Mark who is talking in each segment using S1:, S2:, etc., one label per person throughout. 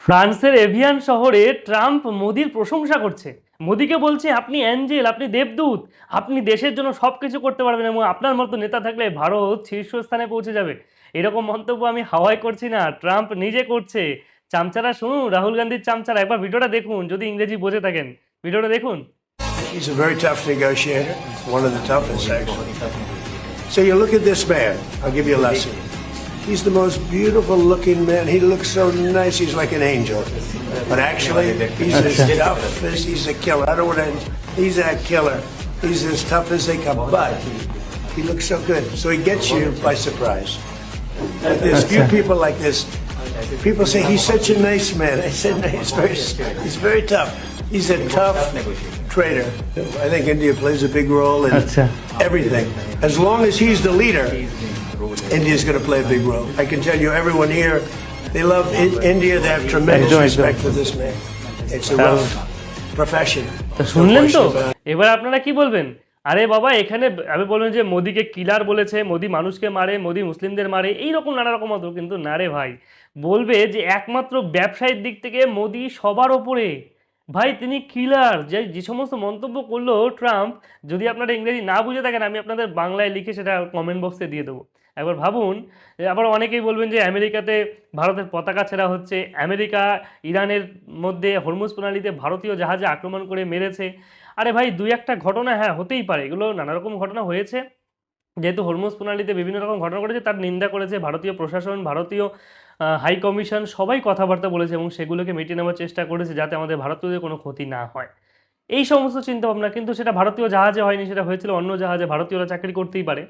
S1: ফ্রান্সের এভিয়ান শহরে ট্রাম্প মোদির প্রশংসা করছে। মোদিকে বলছে আপনি অ্যাঞ্জেল, আপনি দেবদূত, আপনি দেশের জন্য সব কিছু করতে পারবেন এবং আপনার মতো নেতা থাকলে ভারত শীর্ষস্থানে পৌঁছে যাবে। এরকম মন্তব্য আমি হাওয়ায় করছি না, ট্রাম্প নিজে করছে। চামচারা শুনুন, রাহুল গান্ধীর চামচারা, একবার ভিডিওটা দেখুন যদি ইংরেজি বোঝে থাকেন। ভিডিওটা দেখুন।
S2: He's a very tough negotiator, one of the toughest actually. So you look at this man, I'll give you a lesson. He's the most beautiful looking man. He looks so nice, he's like an angel. But actually, he's as tough as he's a killer. I don't want to, he's a killer. He's as tough as they come. But he looks so good. So he gets you by surprise. But there's few people like this. People say he's such a nice man. I said no, he's very tough. He's a tough trader. I think India plays a big role in everything. As long as he's the leader, India's going to play a big role. I can tell you, everyone here, they love India. They have tremendous respect for this man. It's a rough profession.
S1: শুনলেন তো? এবার আপনারা কি বলবেন? আরে বাবা, এখানে আমি বলবেন যে মোদিকে কিলার বলেছে, মোদি মানুষকে মারে, মোদি মুসলিমদের মারে, এইরকম নানা রকম মত। কিন্তু না রে ভাই, বলবে যে একমাত্র ব্যবসায়িক দিক থেকে মোদি সবার ওপরে। ভাই তিনি কিলার। যে সমস্ত মন্তব্য করলো ট্রাম্প, যদি আপনারা ইংরেজি না বুঝে থাকেন আমি আপনাদের বাংলায় লিখে সেটা কমেন্ট বক্সে দিয়ে দেবো। একবার ভাবুন। আবার অনেকেই বলবেন যে আমেরিকাতে ভারতের পতাকা ছেঁড়া হচ্ছে, আমেরিকা ইরানের মধ্যে হরমুজ প্রণালীতে ভারতীয় জাহাজে আক্রমণ করে মেরেছে। আরে ভাই, দুই একটা ঘটনা হ্যাঁ হতেই পারে, এগুলো নানা রকম ঘটনা হয়েছে। যেহেতু হরমুজ প্রণালীতে বিভিন্ন রকম ঘটনা ঘটেছে, তার নিন্দা করেছে ভারতীয় প্রশাসন, ভারতীয় হাই কমিশন, সবাই কথাবার্তা বলেছে এবং সেগুলোকে মিটিয়ে নেওয়ার চেষ্টা করেছে যাতে আমাদের ভারতীয়দের কোনো ক্ষতি না হয়। এই সমস্ত চিন্তাভাবনা, কিন্তু সেটা ভারতীয় জাহাজে হয়নি, সেটা হয়েছিল অন্য জাহাজে। ভারতীয়রা চাকরি করতেই পারে।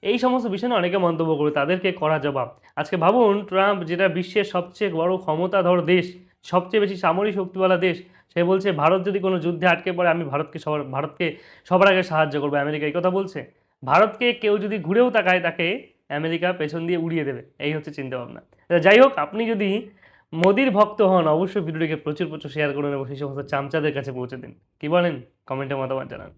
S1: এই সমস্ত বিষয় নিয়ে অনেকে মন্তব্য করে, তাদেরকে করা জবাব। আজকে ভাবুন, ট্রাম্প যেটা বিশ্বের সবচেয়ে বড় ক্ষমতাধর দেশ, সবচেয়ে বেশি সামরিক শক্তিওয়ালা দেশ, সে বলছে ভারত যদি কোনো যুদ্ধে আটকে পড়ে আমি ভারতকে সবার আগে সাহায্য করবো। আমেরিকা এই কথা বলছে। ভারতকে কেউ যদি ঘুরেও তাকায় তাকে আমেরিকা পেছন দিয়ে উড়িয়ে দেবে। এই হচ্ছে চিন্তাভাবনা। যাই হোক, আপনি যদি মোদির ভক্ত হন অবশ্যই ভিডিওটিকে প্রচুর শেয়ার করুন এবং সেই সমস্ত চামচাদের কাছে পৌঁছে দিন। কি বলেন? কমেন্টে মতামত জানান।